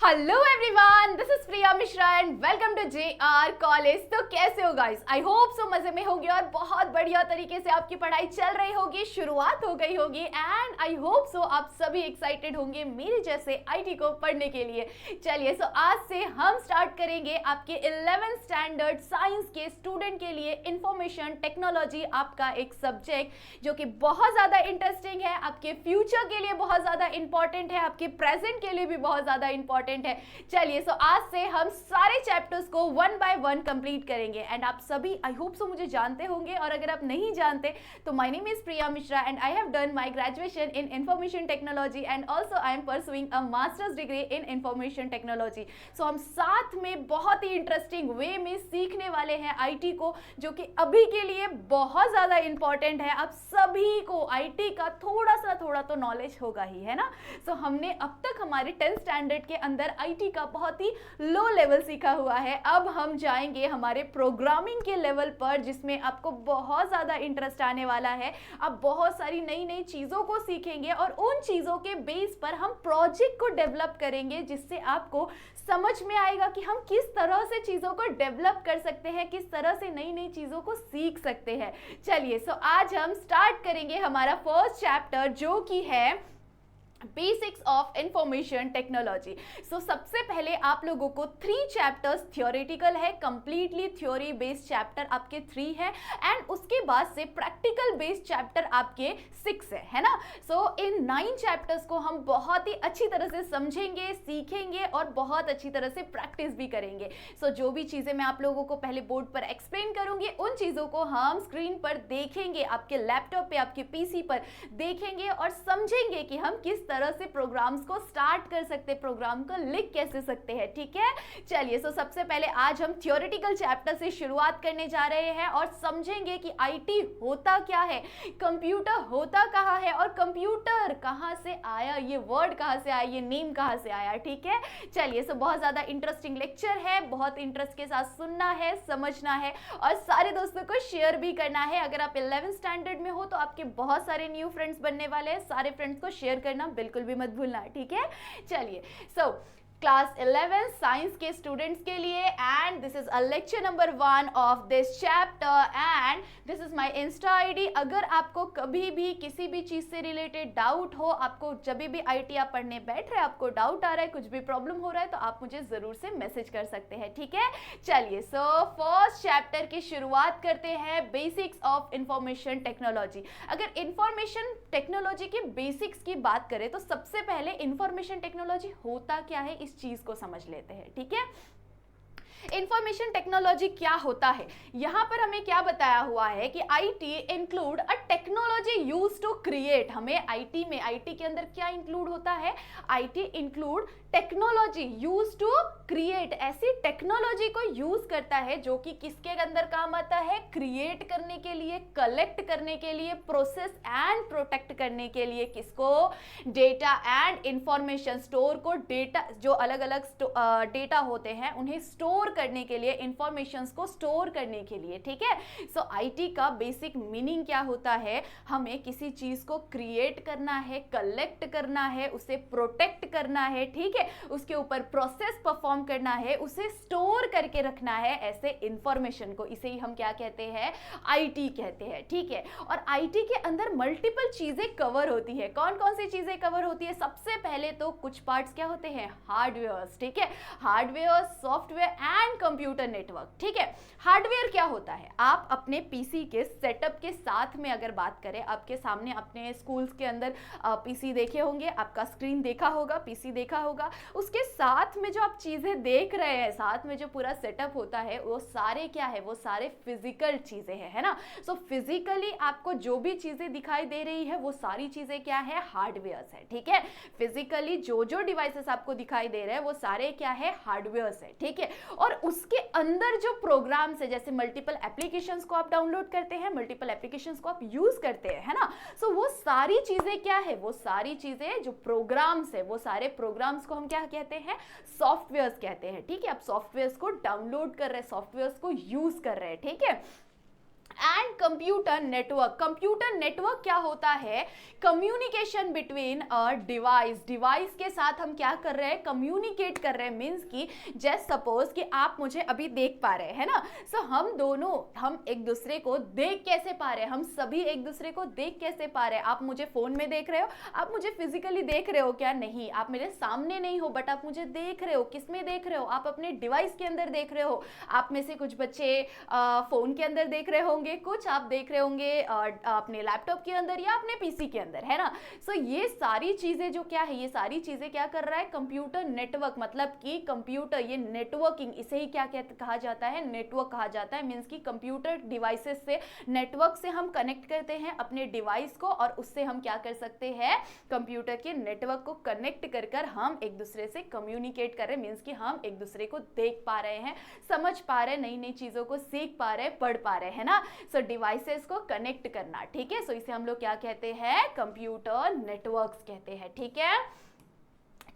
Hello everyone, this is Priya Mishra and welcome to JR college. तो कैसे हो गाइस? आई होप सो मजे में होगी और बहुत बढ़िया तरीके से आपकी पढ़ाई चल रही होगी, शुरुआत हो गई होगी एंड आई होप सो आप सभी एक्साइटेड होंगे मेरे जैसे आईटी को पढ़ने के लिए। चलिए, सो आज से हम स्टार्ट करेंगे आपके 11th स्टैंडर्ड साइंस के स्टूडेंट के लिए इंफॉर्मेशन टेक्नोलॉजी, आपका एक सब्जेक्ट जो कि बहुत ज़्यादा इंटरेस्टिंग है, आपके फ्यूचर के लिए बहुत ज़्यादा इंपॉर्टेंट है, आपके प्रेजेंट के लिए भी बहुत ज़्यादा इंपॉर्टेंट है। चलिए, सो आज से हम सारे चैप्टर्स को वन बाय वन कंप्लीट करेंगे एंड आप सभी आई होप सो मुझे जानते होंगे, और अगर आप नहीं जानते तो my name is Priya Mishra and I have done my graduation in information technology and also I am pursuing a masters degree in information technology. So हम साथ में बहुत ही इंटरेस्टिंग वे में सीखने वाले हैं आईटी को, जो कि अभी के लिए बहुत ज़्यादा इंपॉर्टेंट है। आप सभी को आईटी का थोड़ा तो नॉलेज होगा ही, है ना। सो हमने अब तक हमारे 10th स्टैंडर्ड के अंदर आईटी का बहुत ही लो लेवल सीखा हुआ है। अब हम जाएंगे हमारे प्रोग्रामिंग के लेवल पर, जिसमें आपको बहुत ज़्यादा इंटरेस्ट आने वाला है। आप बहुत सारी नई नई चीज़ों को सीखेंगे और उन चीज़ों के बेस पर हम प्रोजेक्ट को डेवलप करेंगे, जिससे आपको समझ में आएगा कि हम किस तरह से चीज़ों को डेवलप कर सकते हैं, किस तरह से नई नई चीज़ों को सीख सकते हैं। चलिए, सो आज हम स्टार्ट करेंगे हमारा फर्स्ट चैप्टर, जो कि है बेसिक्स ऑफ इंफॉर्मेशन टेक्नोलॉजी। सो सबसे पहले आप लोगों को 3 चैप्टर्स थियोरेटिकल है, कंप्लीटली थ्योरी बेस्ड चैप्टर आपके 3 है एंड उसके बाद से प्रैक्टिकल बेस्ड चैप्टर आपके 6 है ना। सो इन 9 चैप्टर्स को हम बहुत ही अच्छी तरह से समझेंगे, सीखेंगे और बहुत अच्छी तरह से प्रैक्टिस भी करेंगे। सो जो भी चीज़ें मैं आप लोगों को पहले बोर्ड पर एक्सप्लेन करूंगी, उन चीज़ों को हम स्क्रीन पर देखेंगे, आपके लैपटॉप पे, आपके पीसी पर देखेंगे और समझेंगे कि हम किस तरह से प्रोग्राम्स को स्टार्ट कर सकते हैं, प्रोग्राम को लिख कैसे सकते हैं। ठीक है, चलिए, सो सबसे पहले आज हम थियोरेटिकल चैप्टर से शुरुआत करने जा रहे हैं और समझेंगे कि आईटी होता क्या है, कंप्यूटर होता कहाँ है और कंप्यूटर कहाँ से आया, ये वर्ड कहाँ से आया, ये नेम कहाँ से आया। ठीक है, चलिए, सो बहुत ज़्यादा इंटरेस्टिंग लेक्चर है, बहुत इंटरेस्ट के साथ सुनना है, समझना है और सारे दोस्तों को शेयर भी करना है। अगर आप 11th स्टैंडर्ड में हो तो आपके बहुत सारे न्यू फ्रेंड्स बनने वाले हैं, सारे फ्रेंड्स को शेयर करना बिल्कुल भी मत भूलना। ठीक है, चलिए, सो क्लास 11 साइंस के स्टूडेंट्स के लिए and this is a lecture number 1 of this chapter and this is my Insta ID. अगर आपको कभी भी किसी भी चीज़ से रिलेटेड डाउट हो, आपको जब भी आईटी आप पढ़ने बैठ रहे हैं, आपको डाउट आ रहा है, कुछ भी प्रॉब्लम हो रहा है, तो आप मुझे ज़रूर से मैसेज कर सकते हैं। ठीक है, चलिए, सो फर्स्ट चैप्टर की शुरुआत करते हैं, बेसिक्स ऑफ इंफॉर्मेशन टेक्नोलॉजी। अगर इंफॉर्मेशन टेक्नोलॉजी के बेसिक्स की बात करें तो सबसे पहले इंफॉर्मेशन टेक्नोलॉजी होता क्या है, इस चीज को समझ लेते हैं। ठीक है, इंफॉर्मेशन टेक्नोलॉजी क्या होता है, यहां पर हमें क्या बताया हुआ है कि IT include a technology use to create. हमें आईटी में, आईटी के अंदर क्या इंक्लूड होता है, IT include technology use to create, ऐसी टेक्नोलॉजी को यूज करता है जो कि किसके अंदर काम आता है, क्रिएट करने के लिए, कलेक्ट करने के लिए, प्रोसेस एंड प्रोटेक्ट करने के लिए। किसको, डेटा एंड इंफॉर्मेशन, स्टोर को, डेटा जो अलग अलग डेटा होते हैं उन्हें स्टोर करने के लिए, इंफॉर्मेशंस को स्टोर करने के लिए। ठीक है, सो आईटी का बेसिक मीनिंग क्या होता है, हमें किसी चीज को क्रिएट करना है, कलेक्ट करना है, उसे प्रोटेक्ट करना है, ठीक है, उसके ऊपर प्रोसेस परफॉर्म करना है, उसे स्टोर करके रखना है, ऐसे इंफॉर्मेशन को, इसे ही हम क्या कहते हैं, आईटी कहते हैं। ठीक है, और आईटी के अंदर मल्टीपल चीजें कवर होती है। कौन कौन सी चीजें कवर होती है, सबसे पहले तो कुछ पार्ट्स क्या होते हैं, हार्डवेयर। ठीक है, hardware, software and computer network. ठीक है, हार्डवेयर क्या होता है, आप अपने पीसी के सेटअप के साथ में अगर बात करें, आपके सामने अपने स्कूल्स के अंदर पीसी देखे होंगे, आपका स्क्रीन देखा होगा, पीसी देखा होगा, उसके साथ में जो आप चीजें देख रहे हैं, साथ में जो पूरा सेटअप होता है, वो सारे क्या है, वो सारे फिजिकल चीजें हैं, है ना। सो फिजिकली आपको जो भी चीजें दिखाई दे रही है वो सारी चीजें क्या है, हार्डवेयर्स है। ठीक है, फिजिकली जो जो डिवाइसेस आपको दिखाई दे रहे हैं वो सारे क्या है, हार्डवेयर्स है। ठीक है, और उसके अंदर जो प्रोग्राम्स है, जैसे मल्टीपल एप्लीकेशंस को आप डाउनलोड करते हैं, मल्टीपल एप्लीकेशंस को आप यूज करते हैं, है ना। सो वो सारी चीजें क्या है, वो सारी चीजें जो प्रोग्राम्स है, वो सारे प्रोग्राम्स को हम क्या कहते हैं, सॉफ्टवेयर्स कहते हैं। ठीक है, आप सॉफ्टवेयर्स को डाउनलोड कर रहे हैं, सॉफ्टवेयर्स को यूज कर रहे हैं। ठीक है, and computer network. Computer network क्या होता है? Communication between a device. Device के साथ हम क्या कर रहे हैं? कम्युनिकेट कर रहे हैं। मीन्स कि जस्ट सपोज कि आप मुझे अभी देख पा रहे हैं, है ना? सो हम दोनों, हम एक दूसरे को देख कैसे पा रहे हैं? हम सभी एक दूसरे को देख कैसे पा रहे हैं? आप मुझे फोन में देख रहे हो, आप मुझे फिजिकली देख रहे हो क्या? नहीं, आप मेरे सामने नहीं हो, बट आप मुझे देख रहे हो। किस में देख रहे हो? आप अपने डिवाइस के अंदर देख रहे हो। आप में से कुछ बच्चे फोन के अंदर देख रहे होंगे, कुछ आप देख रहे होंगे अपने लैपटॉप के अंदर या अपने पीसी के अंदर, है ना? सो ये सारी चीजें जो क्या है, ये सारी चीजें क्या कर रहा है? Computer network. मतलब कि कंप्यूटर, ये नेटवर्किंग, इसे ही क्या कहा जाता है? नेटवर्क कहा जाता है। मीन्स कि कंप्यूटर डिवाइसेस से, नेटवर्क से हम कनेक्ट करते हैं अपने डिवाइस को, और उससे हम क्या कर सकते हैं? कंप्यूटर के नेटवर्क को कनेक्ट कर कर हम एक दूसरे से कम्युनिकेट कर रहे हैं। मीन्स कि हम एक दूसरे को देख पा रहे हैं, समझ पा रहे हैं, नई नई चीजों को सीख पा रहे हैं, पढ़ पा रहे हैं ना? सो डिवाइसेस को कनेक्ट करना, ठीक है? सो इसे हम लोग क्या कहते हैं? कंप्यूटर नेटवर्क्स कहते हैं, ठीक है?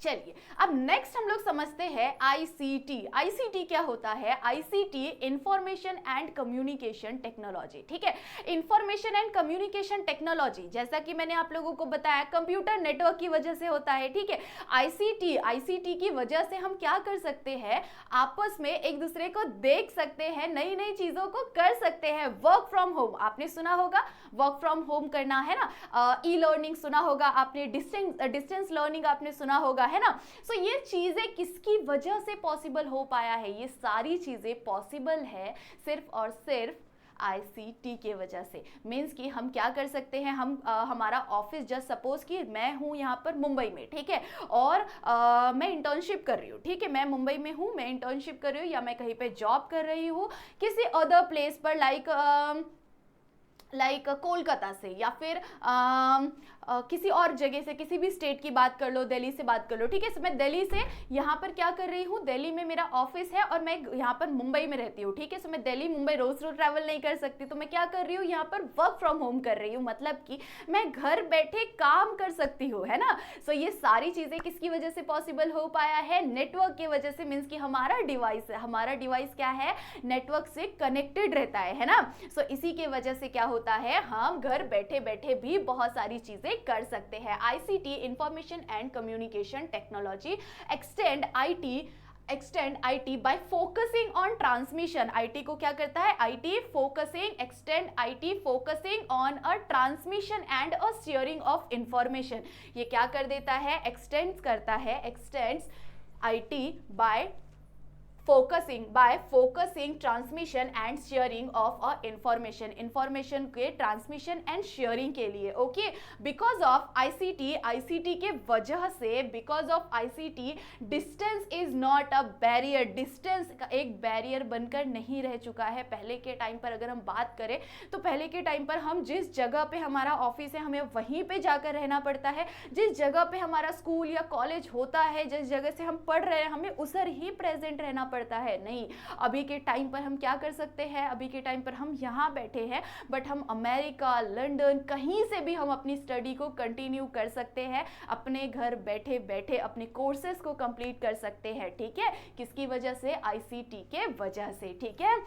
चलिए, अब नेक्स्ट हम लोग समझते हैं आईसीटी। आईसीटी क्या होता है? ICT information and communication technology, ठीक है? इंफॉर्मेशन एंड कम्युनिकेशन टेक्नोलॉजी, जैसा कि मैंने आप लोगों को बताया, कंप्यूटर नेटवर्क की वजह से होता है, ठीक है? आईसीटी, आईसीटी की वजह से हम क्या कर सकते हैं? आपस में एक दूसरे को देख सकते हैं, नई नई चीजों को कर सकते हैं। वर्क फ्रॉम होम आपने सुना होगा, वर्क फ्रॉम होम करना, है ना? ई लर्निंग सुना होगा आपने, डिस्टेंस लर्निंग आपने सुना होगा, है ना? सो ये चीजें किसकी वजह से पॉसिबल हो पाया है? ये सारी चीजें पॉसिबल है सिर्फ और सिर्फ आईसीटी के वजह से। मीन्स कि हम क्या कर सकते हैं? हम हमारा ऑफिस, जस्ट सपोज कि मैं हूँ यहाँ पर मुंबई में, ठीक है? और मैं इंटर्नशिप कर रही हूँ, ठीक है? मैं मुंबई में हूँ, मैं इंटर्नशिप कर रही हूँ, या मैं कहीं पे जॉब कर रही हूँ किसी अदर प्लेस पर, लाइक कोलकाता से, या फिर किसी और जगह से, किसी भी स्टेट की बात कर लो, दिल्ली से बात कर लो, ठीक है? मैं दिल्ली से यहाँ पर क्या कर रही हूँ? दिल्ली में मेरा ऑफिस है और मैं यहाँ पर मुंबई में रहती हूँ, ठीक है? मैं दिल्ली मुंबई रोज रोज ट्रैवल नहीं कर सकती, तो मैं क्या कर रही हूँ? यहाँ पर वर्क फ्रॉम होम कर रही हूँ। मतलब कि मैं घर बैठे काम कर सकती हूँ, है ना? सो ये सारी चीजें किसकी वजह से पॉसिबल हो पाया है? नेटवर्क की वजह से। मीन्स कि हमारा डिवाइस है, हमारा डिवाइस क्या है? नेटवर्क से कनेक्टेड रहता है ना? सो इसी के वजह से क्या होता है? हम घर बैठे बैठे भी बहुत सारी चीजें कर सकते हैं। ICT, information and communication technology, extend IT bye focusing on transmission. IT को क्या करता है? IT focusing, extend IT focusing on a transmission and a sharing of information. ये क्या कर देता है? एक्सटेंड करता है, x tends IT bye focusing transmission and sharing of a information के ट्रांसमिशन एंड शेयरिंग के लिए, okay? Because of ICT, ICT के वजह से, because of ICT distance is not a barrier. Distance का एक बैरियर बनकर नहीं रह चुका है। पहले के टाइम पर अगर हम बात करें तो पहले के टाइम पर हम जिस जगह पे हमारा ऑफिस है, हमें वहीं पे जाकर रहना पड़ता है। जिस जगह पे हमारा स्कूल या कॉलेज होता है, जिस जगह से हम पढ़ रहे हैं, हमें उधर ही प्रेजेंट रहना पड़ता है। नहीं, अभी के टाइम पर हम क्या कर सकते हैं? अभी के टाइम पर हम यहाँ बैठे हैं, बट हम अमेरिका, लंदन, कहीं से भी हम अपनी स्टडी को कंटिन्यू कर सकते हैं। अपने घर बैठे बैठे अपने कोर्सेज को कंप्लीट कर सकते हैं, ठीक है? किसकी वजह से? आईसीटी के वजह से, ठीक है?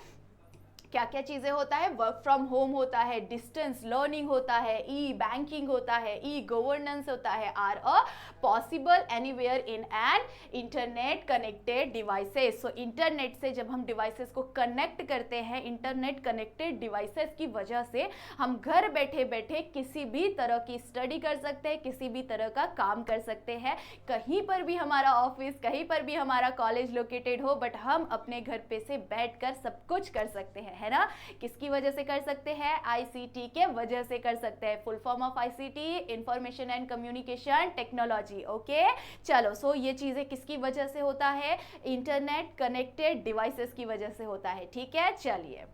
क्या क्या चीजें होता है? वर्क फ्रॉम होम होता है, डिस्टेंस लर्निंग होता है, ई बैंकिंग होता है, ई गवर्नेंस होता है, are a possible anywhere in an internet connected devices. So internet से जब हम डिवाइसेस को कनेक्ट करते हैं, इंटरनेट कनेक्टेड डिवाइसेस की वजह से हम घर बैठे बैठे किसी भी तरह की स्टडी कर सकते हैं, किसी भी तरह का काम कर सकते हैं। कहीं पर भी हमारा ऑफिस, कहीं पर भी हमारा कॉलेज लोकेटेड हो, बट हम अपने घर पे से बैठकर सब कुछ कर सकते हैं, है ना? किसकी वजह से कर सकते हैं? आईसीटी के वजह से कर सकते हैं। Full form of ICT, information and communication technology, okay? चलो, सो ये चीजें किसकी वजह से होता है? इंटरनेट कनेक्टेड डिवाइसेस की वजह से होता है, ठीक है? चलिए,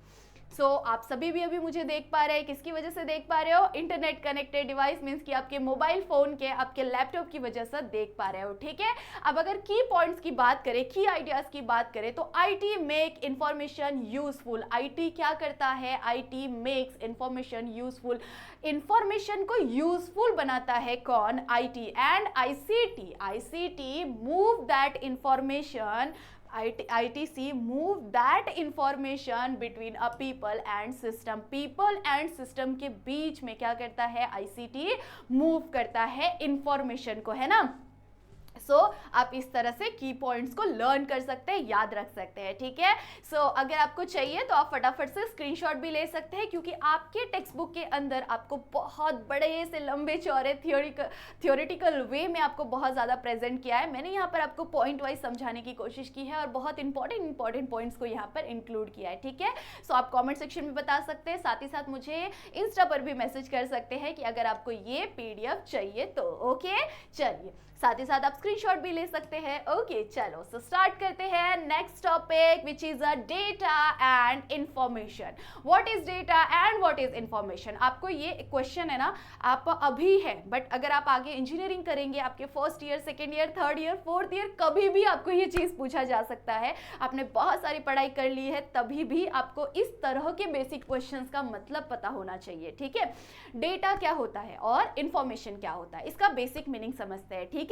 सो आप सभी भी अभी मुझे देख पा रहे हैं। किसकी वजह से देख पा रहे हो? इंटरनेट कनेक्टेड डिवाइस, मींस कि आपके मोबाइल फोन के, आपके लैपटॉप की वजह से देख पा रहे हो, ठीक है? अब अगर की पॉइंट्स की बात करें, की आइडियाज की बात करें, तो IT make information useful. IT क्या करता है? IT makes information useful. Information को यूजफुल बनाता है कौन? IT. And ICT move that information ITC move that information between a people and system. people and system के बीच में क्या करता है ICT मूव करता है इंफॉर्मेशन को, है ना। आप इस तरह से की पॉइंट्स को लर्न कर सकते हैं, याद रख सकते हैं, ठीक है। अगर आपको चाहिए तो आप फटाफट से स्क्रीनशॉट भी ले सकते हैं, क्योंकि आपके टेक्स्ट बुक के अंदर आपको बहुत बड़े से लंबे चौड़े थियोरेटिकल वे में आपको बहुत ज़्यादा प्रेजेंट किया है। मैंने यहाँ पर आपको पॉइंट वाइज समझाने की कोशिश की है और बहुत इंपॉर्टेंट पॉइंट्स को यहाँ पर इंक्लूड किया है, ठीक है। आप कॉमेंट सेक्शन में बता सकते हैं, साथ ही साथ मुझे इंस्टा पर भी मैसेज कर सकते हैं कि अगर आपको ये PDF चाहिए तो। ओके, चलिए, साथ ही साथ आप स्क्रीनशॉट भी ले सकते हैं। ओके, चलो स्टार्ट करते हैं next topic, which is a data and information. What is data and what is information? आपको ये क्वेश्चन है ना, आप अभी है, बट अगर आप आगे इंजीनियरिंग करेंगे, आपके first year, second year, third year, fourth year, कभी भी आपको ये चीज पूछा जा सकता है। आपने बहुत सारी पढ़ाई कर ली है, तभी भी आपको इस तरह के बेसिक क्वेश्चंस का मतलब पता होना चाहिए, ठीक है। डेटा क्या होता है और इंफॉर्मेशन क्या होता है, इसका बेसिक मीनिंग समझते हैं, ठीक है।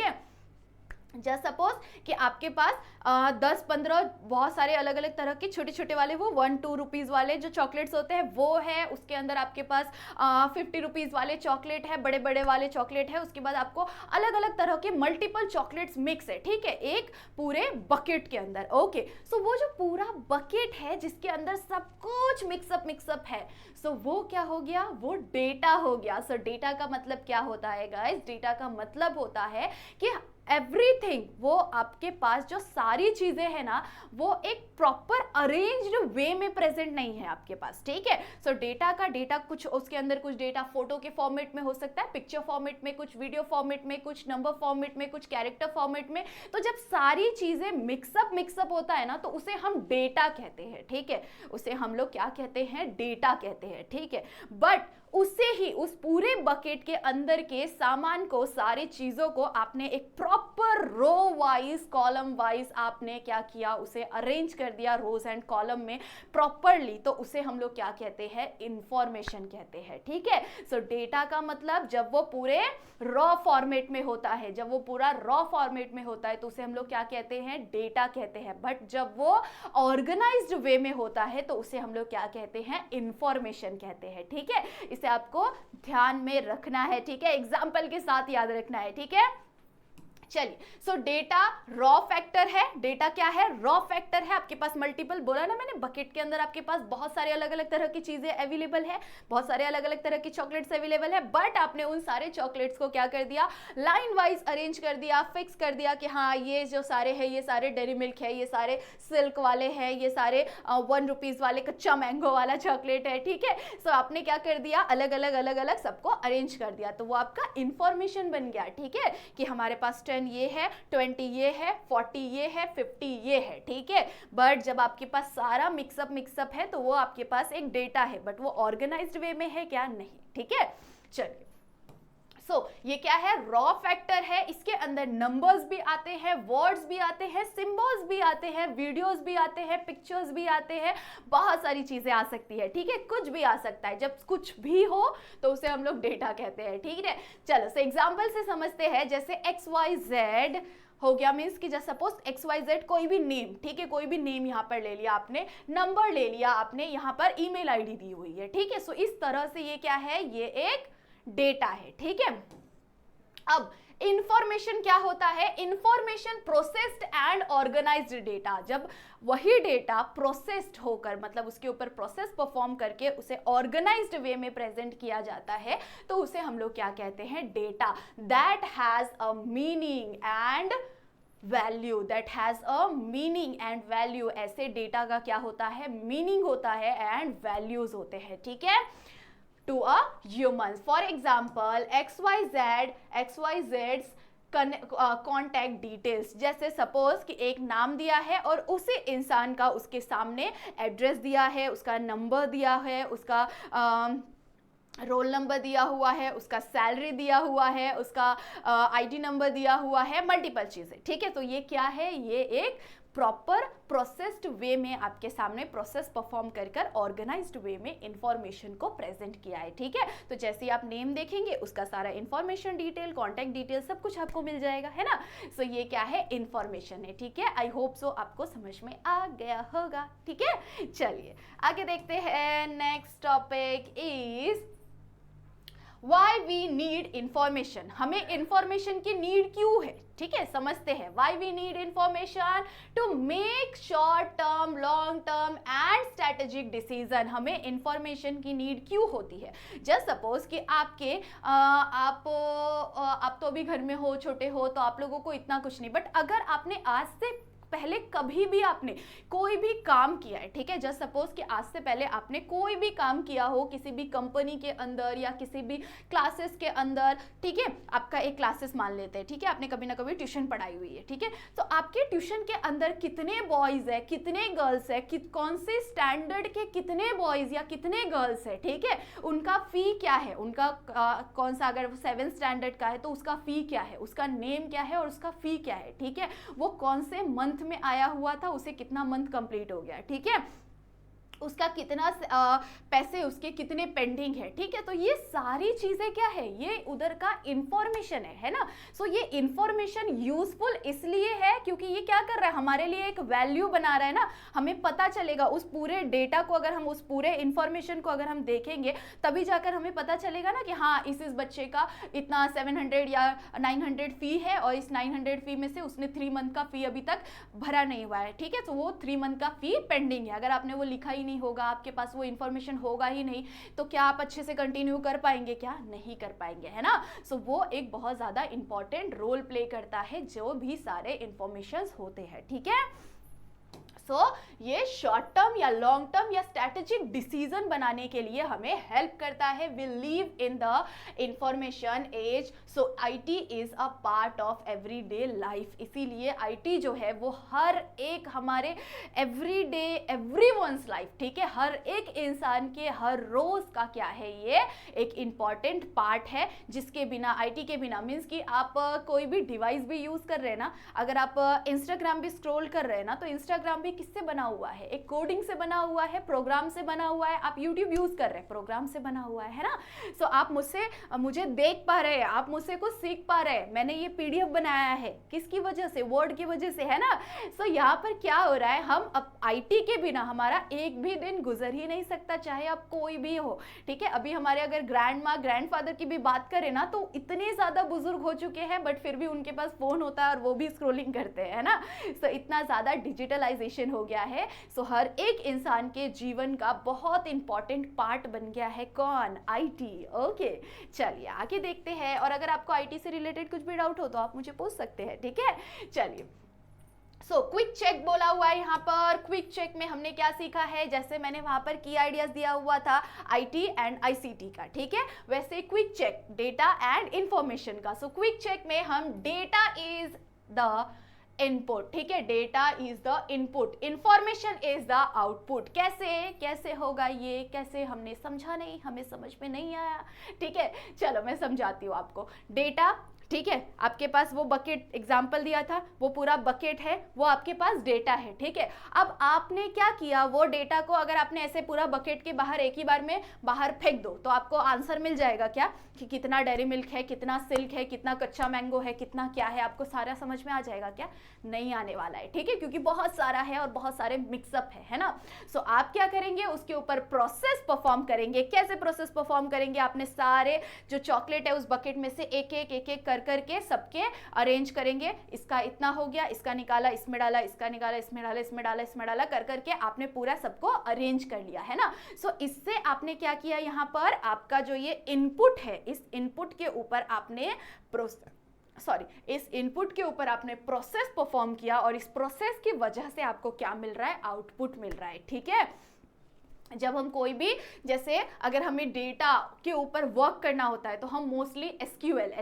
जस्ट सपोज कि आपके पास 10-15 बहुत सारे अलग अलग तरह के छोटे छोटे वाले, वो 1-2 रुपीज़ वाले जो चॉकलेट्स होते हैं वो है, उसके अंदर आपके पास 50 रुपीज़ वाले चॉकलेट है, बड़े बड़े वाले चॉकलेट है, उसके बाद आपको अलग अलग तरह के मल्टीपल चॉकलेट्स मिक्स है, ठीक है, एक पूरे बकेट के अंदर। ओके, वो जो पूरा बकेट है जिसके अंदर सब कुछ मिक्सअप है, वो क्या हो गया, वो डेटा हो गया। डेटा का मतलब क्या होता है गाइस? डेटा का मतलब होता है कि एवरीथिंग, वो आपके पास जो सारी चीजें हैं ना, वो एक प्रॉपर अरेंज्ड वे में प्रेजेंट नहीं है आपके पास, ठीक है। डेटा कुछ उसके अंदर कुछ डेटा फोटो के फॉर्मेट में हो सकता है, पिक्चर फॉर्मेट में, कुछ वीडियो फॉर्मेट में, कुछ नंबर फॉर्मेट में, कुछ कैरेक्टर फॉर्मेट में। तो जब सारी चीजें मिक्सअप होता है ना, तो उसे हम डेटा कहते हैं, ठीक है। उसे हम लोग क्या कहते हैं? डेटा कहते हैं, ठीक है। बट उससे ही उस पूरे बकेट के अंदर के सामान को, सारी चीजों को आपने एक proper row wise, column wise आपने क्या किया, उसे अरेंज कर दिया रोज एंड कॉलम में प्रॉपरली, तो उसे हम लोग क्या कहते हैं? इंफॉर्मेशन कहते हैं, ठीक है। डेटा का मतलब जब वो पूरे रॉ फॉर्मेट में होता है, जब वो पूरा रॉ फॉर्मेट में होता है तो उसे हम लोग क्या कहते हैं? डेटा कहते हैं। बट जब वो ऑर्गेनाइज्ड वे में होता है तो उसे हम लोग क्या कहते हैं? इंफॉर्मेशन कहते हैं, ठीक है। इसे आपको ध्यान में रखना है, ठीक है, एग्जाम्पल के साथ याद रखना है, ठीक है। चलिए, डेटा रॉ फैक्टर है। डेटा क्या है? रॉ फैक्टर है। आपके पास मल्टीपल, बोला ना मैंने, बकेट के अंदर आपके पास बहुत सारे अलग अलग तरह की चीजें अवेलेबल है, बहुत सारे अलग अलग तरह की चॉकलेट्स अवेलेबल है, बट आपने उन सारे चॉकलेट्स को क्या कर दिया? लाइन वाइज अरेंज कर दिया, फिक्स कर दिया कि हाँ, ये जो सारे हैं, ये सारे डेयरी मिल्क है, ये सारे सिल्क वाले हैं, ये सारे 1 रुपीज वाले कच्चा मैंगो वाला चॉकलेट है, ठीक है। आपने क्या कर दिया? अलग अलग सबको अरेंज कर दिया, तो वो आपका इंफॉर्मेशन बन गया, ठीक है, कि हमारे पास 10 ये है, 20 ये है, 40 ये है, 50 ये है, ठीक है। बट जब आपके पास सारा मिक्सअप है तो वो आपके पास एक डेटा है, बट वो ऑर्गेनाइज्ड वे में है क्या? नहीं, ठीक है। चलिए, ये क्या है? रॉ फैक्टर है। इसके अंदर नंबर्स भी आते हैं, वर्ड्स भी आते हैं, सिंबल्स भी आते हैं, वीडियोस भी आते हैं, पिक्चर्स भी आते हैं, बहुत सारी चीजें आ सकती है, ठीक है, कुछ भी आ सकता है। जब कुछ भी हो तो उसे हम लोग डेटा कहते हैं, ठीक है। चलो, एग्जाम्पल से समझते हैं। जैसे XYZ हो गया, मीन्स कि जैसे सपोज XYZ कोई भी नेम, ठीक है, कोई भी नेम यहाँ पर ले लिया आपने, नंबर ले लिया आपने, यहाँ पर ईमेल आईडी दी हुई है, ठीक है। इस तरह से ये क्या है? ये एक डेटा है, ठीक है। अब इंफॉर्मेशन क्या होता है? Information processed and organized data. जब वही डेटा प्रोसेस्ड होकर, मतलब उसके ऊपर प्रोसेस परफॉर्म करके उसे ऑर्गेनाइज्ड वे में प्रेजेंट किया जाता है, तो उसे हम लोग क्या कहते हैं? Data. That has a meaning and value, that has a meaning and value. ऐसे डेटा का क्या होता है? मीनिंग होता है एंड वैल्यूज होते हैं, ठीक है, to a human. For example, XYZ's contact details. जैसे सपोज कि एक नाम दिया है और उसी इंसान का उसके सामने एड्रेस दिया है, उसका नंबर दिया है, उसका रोल नंबर दिया हुआ है, उसका सैलरी दिया हुआ है, उसका आईडी नंबर दिया हुआ है, मल्टीपल चीजें, ठीक है। तो ये क्या है? ये एक प्रॉपर प्रोसेस्ड वे में आपके सामने प्रोसेस परफॉर्म कर कर ऑर्गेनाइज्ड वे में इंफॉर्मेशन को प्रेजेंट किया है, ठीक है। तो जैसे ही आप नेम देखेंगे उसका सारा इंफॉर्मेशन डिटेल, कॉन्टैक्ट डिटेल सब कुछ आपको मिल जाएगा, है ना। सो ये क्या है, इंफॉर्मेशन है, ठीक है। आई होप सो आपको समझ में आ गया होगा, ठीक है। चलिए आगे देखते हैं। Next topic is why we need information. हमें इंफॉर्मेशन की नीड क्यों है, ठीक है, समझते हैं। Why we need information to make short term, long term and strategic decision. हमें इंफॉर्मेशन की नीड क्यों होती है। जस्ट सपोज कि आप तो अभी घर में हो, छोटे हो, तो आप लोगों को इतना कुछ नहीं, बट अगर आपने आज से पहले कभी भी आपने कोई भी काम किया है, ठीक है, जस्ट सपोज कि आज से पहले आपने कोई भी काम किया हो किसी भी कंपनी के अंदर या किसी भी क्लासेस के अंदर, ठीक है, आपका एक क्लासेस मान लेते हैं, ठीक है, आपने कभी ना कभी ट्यूशन पढ़ाई हुई है, ठीक है। तो आपके ट्यूशन के अंदर कितने बॉयज है, कितने गर्ल्स है, कौन से स्टैंडर्ड के कितने बॉयज या कितने गर्ल्स है, ठीक है, उनका फी क्या है, उनका कौन सा, अगर 7th स्टैंडर्ड का है तो उसका फी क्या है, उसका नेम क्या है और उसका फी क्या है, ठीक है, वो कौन से मंथ में आया हुआ था, उसे कितना मंथ कंप्लीट हो गया, ठीक है, उसका कितना पैसे उसके कितने पेंडिंग है, ठीक है। तो ये सारी चीजें क्या है, ये उधर का इंफॉर्मेशन है ना। सो ये इंफॉर्मेशन यूजफुल इसलिए है क्योंकि ये क्या कर रहा है, हमारे लिए एक वैल्यू बना रहा है ना। हमें पता चलेगा उस पूरे डेटा को, अगर हम उस पूरे इंफॉर्मेशन को अगर हम देखेंगे तभी जाकर हमें पता चलेगा ना कि हाँ इस बच्चे का इतना 700 या 900 फी है और इस 900 फी में से उसने 3 मंथ का फी अभी तक भरा नहीं हुआ है, ठीक है। तो वो 3 मंथ का फी पेंडिंग है। अगर आपने वो लिखा ही नहीं होगा, आपके पास वो इंफॉर्मेशन होगा ही नहीं, तो क्या आप अच्छे से कंटिन्यू कर पाएंगे, क्या नहीं कर पाएंगे, है ना। सो वो एक बहुत ज्यादा इंपॉर्टेंट रोल प्ले करता है जो भी सारे इंफॉर्मेशंस होते हैं, ठीक है। सो ये शॉर्ट टर्म या लॉन्ग टर्म या स्ट्रैटेजिक डिसीजन बनाने के लिए हमें हेल्प करता है। We live in the information age, so IT is a part of everyday life. इसीलिए आईटी जो है वो हर एक हमारे एवरीडे, एवरीवन्स लाइफ, ठीक है, हर एक इंसान के हर रोज का क्या है, ये एक इंपॉर्टेंट पार्ट है जिसके बिना, आईटी के बिना, मीन्स कि आप कोई भी डिवाइस भी यूज कर रहे हैं ना, अगर आप इंस्टाग्राम भी स्क्रॉल कर रहे हैं ना, तो इंस्टाग्राम भी किससे बना हुआ है, एक कोडिंग से बना हुआ है, प्रोग्राम से बना हुआ है। आप यूट्यूब यूज कर रहे हैं, प्रोग्राम से बना हुआ है ना। सो आप मुझे देख पा रहे हैं, आप मुझसे कुछ सीख पा रहे हैं। मैंने ये पीडीएफ बनाया है किसकी वजह से, वर्ड की वजह से, है ना। सो यहाँ पर क्या हो रहा है, हम अब आईटी के बिना हमारा एक भी दिन गुजर ही नहीं सकता, चाहे आप कोई भी हो, ठीक है। अभी हमारे अगर ग्रैंड माँ, ग्रैंड फादर की भी बात करें ना, तो इतने ज्यादा बुजुर्ग हो चुके हैं बट फिर भी उनके पास फोन होता है और वो भी स्क्रोलिंग करते हैं, है ना। सो इतना ज्यादा डिजिटलाइजेशन हो गया है। सो हर एक इंसान के जीवन का बहुत इंपॉर्टेंट पार्ट बन गया है कौन, आईटी। ओके चलिए आगे देखते हैं। और अगर आपको आईटी से रिलेटेड कुछ भी डाउट हो तो आप मुझे पूछ सकते हैं, ठीक है। चलिए सो क्विक चेक बोला हुआ है यहाँ पर। क्विक चेक में हमने क्या सीखा है, जैसे मैंने वहां पर की आइडियाज दिया हुआ था आईटी एंड आईसीटी का, ठीक है, वैसे quick check data and information का। सो क्विक चेक में हम डेटा इज द इनपुट, ठीक है, data is the input, information is the output. कैसे होगा ये, कैसे, हमने समझा नहीं, हमें समझ में नहीं आया, ठीक है। चलो मैं समझाती हूँ आपको। डेटा, ठीक है, आपके पास वो बकेट एग्जाम्पल दिया था, वो पूरा बकेट है, वो आपके पास डेटा है, ठीक है। अब आपने क्या किया, वो डेटा को अगर आपने ऐसे पूरा बकेट के बाहर एक ही बार में बाहर फेंक दो तो आपको आंसर मिल जाएगा क्या, कि कितना डेयरी मिल्क है, कितना सिल्क है, कितना कच्चा मैंगो है, कितना क्या है, आपको सारा समझ में आ जाएगा क्या, नहीं आने वाला है, ठीक है, क्योंकि बहुत सारा है और बहुत सारे मिक्सअप है ना। सो आप क्या करेंगे, उसके ऊपर प्रोसेस परफॉर्म करेंगे। कैसे प्रोसेस परफॉर्म करेंगे, आपने सारे जो चॉकलेट है उस बकेट में से एक एक करके सबके अरेंज करेंगे। इसका इतना हो गया, इसका निकाला इसमें डाला, इसका निकाला इसमें डाला, इसमें डाला इसमें डाला, कर करके आपने पूरा सबको अरेंज कर लिया, है ना। सो इससे आपने क्या किया, यहाँ पर आपका जो ये इनपुट है, इस इनपुट के ऊपर आपने इस इनपुट के ऊपर आपने प्रोसेस परफॉर्म किया और इस प्रोसेस की वजह से आपको क्या मिल रहा है, आउटपुट मिल रहा है, ठीक है। जब हम कोई भी, जैसे अगर हमें डेटा के ऊपर वर्क करना होता है तो हम mostly SQL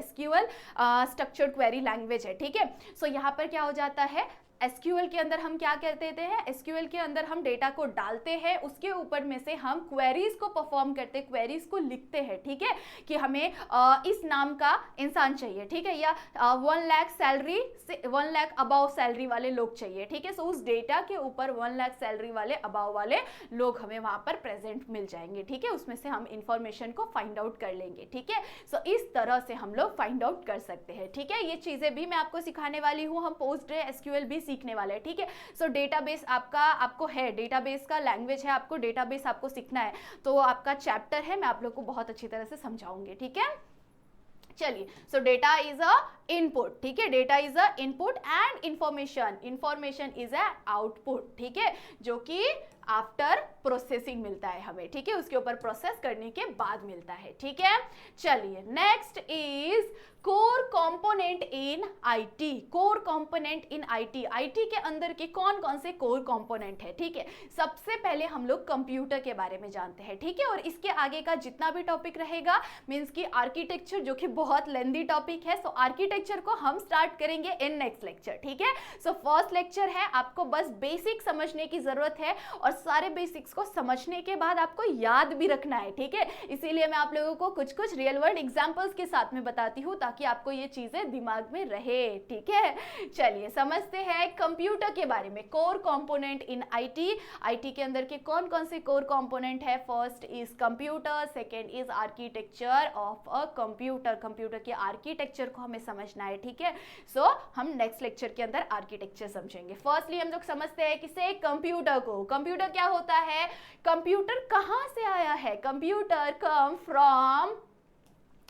structured query language है, ठीक है। सो यहाँ पर क्या हो जाता है, एसक्यूएल के अंदर हम क्या करते हैं, एसक्यूएल के अंदर हम डेटा को डालते हैं, उसके ऊपर में से हम क्वेरीज को परफॉर्म करते हैं, क्वेरीज को लिखते हैं, ठीक है, कि हमें इस नाम का इंसान चाहिए, ठीक है, या 1 लाख सैलरी से 1 लाख अबाव सैलरी वाले लोग चाहिए, ठीक है। सो उस डेटा के ऊपर 1 लाख सैलरी वाले अबाव वाले लोग हमें वहां पर प्रेजेंट मिल जाएंगे, ठीक है, उसमें से हम इंफॉर्मेशन को फाइंड आउट कर लेंगे, ठीक है। सो इस तरह से हम लोग फाइंड आउट कर सकते हैं, ठीक है। ये चीजें भी मैं आपको सिखाने वाली हूँ, हम पोस्ट एसक्यूएल भी सीखने वाले हैं, ठीक है। सो डेटाबेस आपको है, डेटाबेस का लैंग्वेज है, आपको डेटाबेस आपको सीखना है, तो आपका चैप्टर है, मैं आप लोग को बहुत अच्छी तरह से समझाऊंगी, ठीक है। चलिए, सो डेटा इज अ इनपुट, ठीक है, data is a input and information is a output, ठीक है, जो कि आफ्टर प्रोसेसिंग मिलता है हमें, ठीक है, उसके ऊपर प्रोसेस करने के बाद मिलता है, ठीक है। चलिए, next is core component in IT. Core component in IT, IT के अंदर के कौन कौन से कोर कंपोनेंट है, ठीक है। सबसे पहले हम लोग कंप्यूटर के बारे में जानते हैं, ठीक है, और इसके आगे का जितना भी टॉपिक रहेगा मींस की आर्किटेक्चर, जो कि बहुत लेंथी टॉपिक है, सो आर्किटेक्चर को हम स्टार्ट करेंगे इन नेक्स्ट लेक्चर, ठीक है। सो फर्स्ट लेक्चर है, आपको बस बेसिक समझने की जरूरत है, और सारे बेसिक्स को समझने के बाद आपको याद भी रखना है, ठीक है। इसीलिए मैं आप लोगों को कुछ कुछ रियल वर्ल्ड एग्जांपल्स के साथ में बताती हूँ, ताकि आपको ये चीजें दिमाग में रहे, ठीक है। चलिए समझते हैं कंप्यूटर के बारे में। Core component in IT, IT के अंदर के कौन कौन से कोर कंपोनेंट है। First is computer, second is architecture of a computer. Computer के आर्किटेक्चर को हमें समझना है, ठीक है। सो हम नेक्स्ट लेक्चर के अंदर आर्किटेक्चर समझेंगे। फर्स्टली हम लोग समझते हैं किसे, कंप्यूटर को। कंप्यूटर क्या होता है, कंप्यूटर कहां से आया है, कंप्यूटर कम फ्रॉम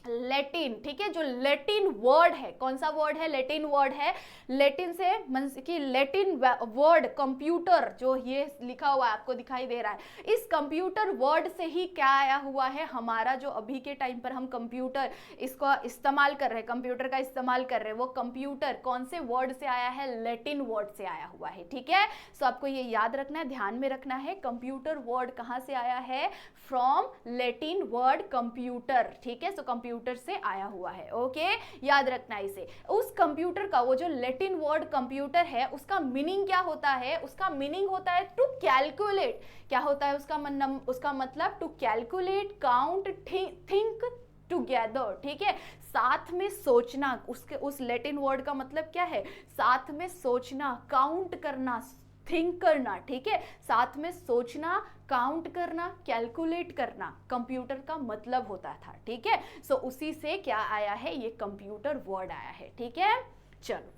लैटिन, ठीक है, जो लैटिन वर्ड है, कौन सा वर्ड है, लैटिन वर्ड है, लैटिन से मींस कि लैटिन वर्ड कंप्यूटर, जो ये लिखा हुआ है आपको दिखाई दे रहा है, इस कंप्यूटर वर्ड से ही क्या आया हुआ है, हमारा जो अभी के टाइम पर हम कंप्यूटर इसको इस्तेमाल कर रहे हैं, कंप्यूटर का इस्तेमाल कर रहे हैं, वो कंप्यूटर कौन से वर्ड से आया है, लैटिन वर्ड से आया हुआ है, ठीक है। सो आपको ये याद रखना है, ध्यान में रखना है, कंप्यूटर वर्ड कहां से आया है, फ्रॉम लैटिन वर्ड कंप्यूटर, ठीक है। सो कंप्यूटर से आया हुआ है, ओके, याद रखना इसे। उस कंप्यूटर का, वो जो लैटिन वर्ड कंप्यूटर है, उसका मीनिंग क्या होता है, उसका मीनिंग होता है टू कैलकुलेट। क्या होता है उसका मतलब to calculate, count, think together, ठीक है, साथ में सोचना। उस लैटिन वर्ड का मतलब क्या है, साथ में सोचना, काउंट करना, थिंक करना, ठीक है, साथ में सोचना, काउंट करना, कैलकुलेट करना, कंप्यूटर का मतलब होता था, ठीक है। सो उसी से क्या आया है, ये कंप्यूटर वर्ड आया है, ठीक है। चलो,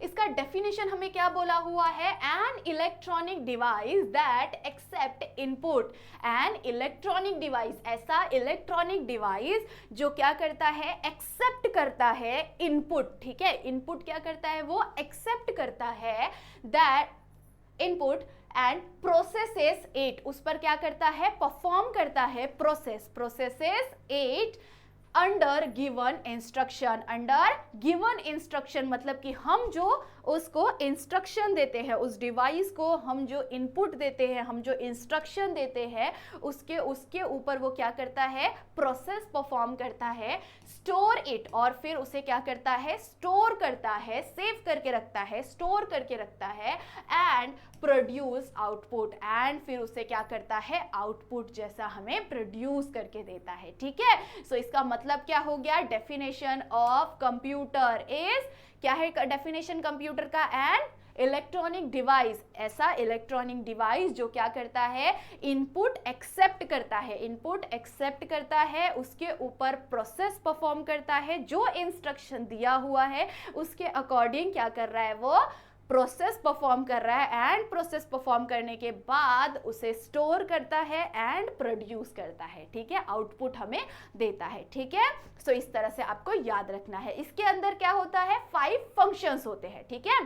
इसका डेफिनेशन हमें क्या बोला हुआ है, an electronic device that accept input. An electronic device, ऐसा इलेक्ट्रॉनिक डिवाइस जो क्या करता है, एक्सेप्ट करता है इनपुट, ठीक है। इनपुट क्या करता है, वो एक्सेप्ट करता है that input and processes it, उस पर क्या करता है, परफॉर्म करता है, processes it under given instruction. Under given instruction मतलब कि हम जो उसको इंस्ट्रक्शन देते हैं, उस डिवाइस को हम जो इनपुट देते हैं, हम जो इंस्ट्रक्शन देते हैं, उसके ऊपर वो क्या करता है, प्रोसेस परफॉर्म करता है, स्टोर इट, और फिर उसे क्या करता है, स्टोर करता है, सेव करके रखता है, स्टोर करके रखता है, एंड प्रोड्यूस आउटपुट, एंड फिर उसे क्या करता है, आउटपुट जैसा हमें प्रोड्यूस करके देता है, ठीक है। सो इसका मतलब क्या हो गया, डेफिनेशन ऑफ कंप्यूटर इज, क्या है डेफिनेशन कंप्यूटर का, एन इलेक्ट्रॉनिक डिवाइस, ऐसा इलेक्ट्रॉनिक डिवाइस जो क्या करता है, इनपुट एक्सेप्ट करता है, इनपुट एक्सेप्ट करता है, उसके ऊपर प्रोसेस परफॉर्म करता है, जो इंस्ट्रक्शन दिया हुआ है उसके अकॉर्डिंग क्या कर रहा है, वो प्रोसेस परफॉर्म कर रहा है, एंड प्रोसेस परफॉर्म करने के बाद उसे स्टोर करता है एंड प्रोड्यूस करता है, ठीक है, आउटपुट हमें देता है, ठीक है। सो इस तरह से आपको याद रखना है। इसके अंदर क्या होता है, 5 फंक्शंस होते हैं, ठीक है।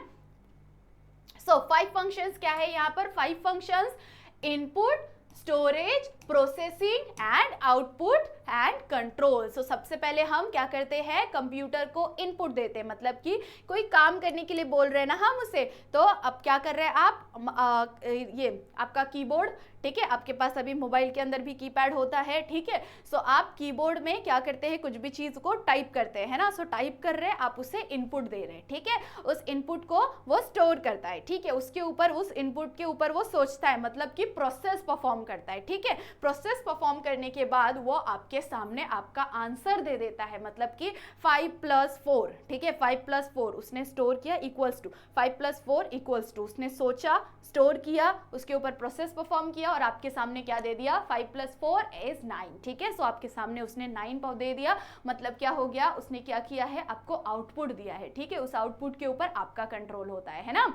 सो 5 फंक्शंस क्या है यहाँ पर, 5 functions, input, storage, processing and output and control. So सबसे पहले हम क्या करते हैं, कंप्यूटर को इनपुट देते हैं, मतलब कि कोई काम करने के लिए बोल रहे हैं ना हम उसे, तो अब क्या कर रहे हैं आप, ये आपका कीबोर्ड, ठीक है, आपके पास अभी मोबाइल के अंदर भी कीपैड होता है, ठीक है। सो आप कीबोर्ड में क्या करते हैं, कुछ भी चीज को टाइप करते हैं, है ना। सो टाइप कर रहे हैं, आप उसे इनपुट दे रहे हैं, ठीक है। उस इनपुट को वो स्टोर करता है, ठीक है, उसके ऊपर, उस इनपुट के ऊपर वो सोचता है, मतलब कि प्रोसेस परफॉर्म करता है, ठीक है। प्रोसेस परफॉर्म करने के बाद वो आपके सामने आपका आंसर दे देता है, मतलब कि 5+4, ठीक है, 5+4 उसने स्टोर किया इक्वल्स टू 5+4 इक्वल्स टू, उसने सोचा, स्टोर किया, उसके ऊपर प्रोसेस परफॉर्म किया और आपके सामने क्या दे दिया, 5+4 is 9, ठीक है। सो आपके सामने उसने 9 दे दिया, मतलब क्या हो गया, उसने क्या किया है, आपको आउटपुट दिया है, ठीक है। उस आउटपुट के ऊपर आपका कंट्रोल होता है ना।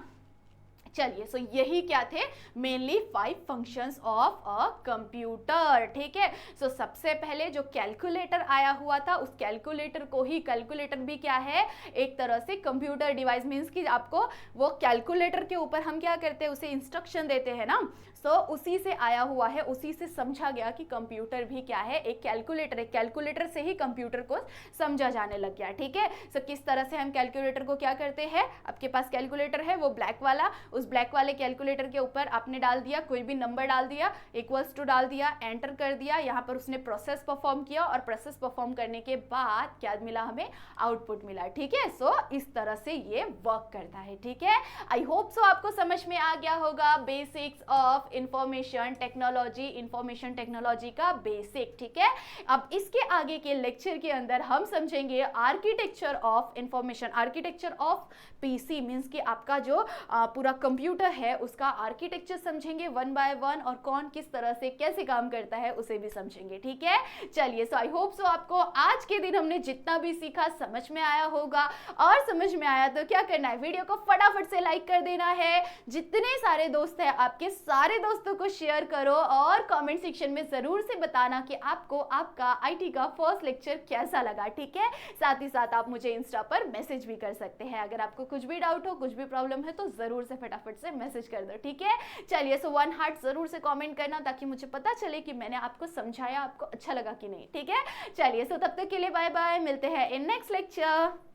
चलिए, सो यही क्या थे, mainly 5 functions of a computer, ठीक है। सो सबसे पहले जो कैलकुलेटर आया हुआ था, उस कैलकुलेटर को ही, कैलकुलेटर भी क्या है, एक तरह से कंप्यूटर डिवाइस, मीन्स कि आपको वो कैलकुलेटर के ऊपर हम क्या करते हैं, उसे इंस्ट्रक्शन देते हैं ना। सो उसी से आया हुआ है, उसी से समझा गया कि कंप्यूटर भी क्या है, एक कैलकुलेटर है। कैलकुलेटर से ही कंप्यूटर को समझा जाने लग गया, ठीक है। सो किस तरह से हम कैलकुलेटर को क्या करते हैं, आपके पास कैलकुलेटर है वो ब्लैक वाला, उस ब्लैक वाले कैलकुलेटर के ऊपर आपने डाल दिया, कोई भी नंबर डाल दिया, इक्वल्स टू डाल दिया, एंटर कर दिया, यहाँ पर उसने प्रोसेस परफॉर्म किया और प्रोसेस परफॉर्म करने के बाद क्या मिला, हमें आउटपुट मिला, ठीक है। सो इस तरह से ये वर्क करता है, ठीक है। आई होप सो आपको समझ में आ गया होगा basics of information technology, information technology का बेसिक, ठीक है। अब इसके आगे के लेक्चर के अंदर हम समझेंगे architecture of information, architecture of PC, means कि आपका जो पूरा कंप्यूटर है उसका आर्किटेक्चर समझेंगे वन बाय वन, और कौन किस तरह से कैसे काम करता है उसे भी समझेंगे, ठीक है। चलिए, सो आई होप सो आपको आज के दिन हमने जितना भी सीखा समझ में आया होगा, और समझ में आया तो क्या करना है, वीडियो को फटाफट से लाइक कर देना है, जितने सारे दोस्त हैं आपके सारे दोस्तों को शेयर करो, और कमेंट सेक्शन में जरूर से बताना कि आपको आपका आईटी का फर्स्ट लेक्चर कैसा लगा, ठीक है। साथ ही साथ आप मुझे इंस्टा पर मैसेज भी कर सकते हैं, अगर आपको कुछ भी डाउट हो, कुछ भी प्रॉब्लम है तो जरूर से फटाफट से मैसेज कर दो, ठीक है। चलिए, सो 1 हार्ट जरूर से कमेंट करना, ताकि मुझे पता चले कि मैंने आपको समझाया, आपको अच्छा लगा कि नहीं, ठीक है। चलिए, सो तब तक के लिए बाय बाय, मिलते हैं इन नेक्स्ट लेक्चर।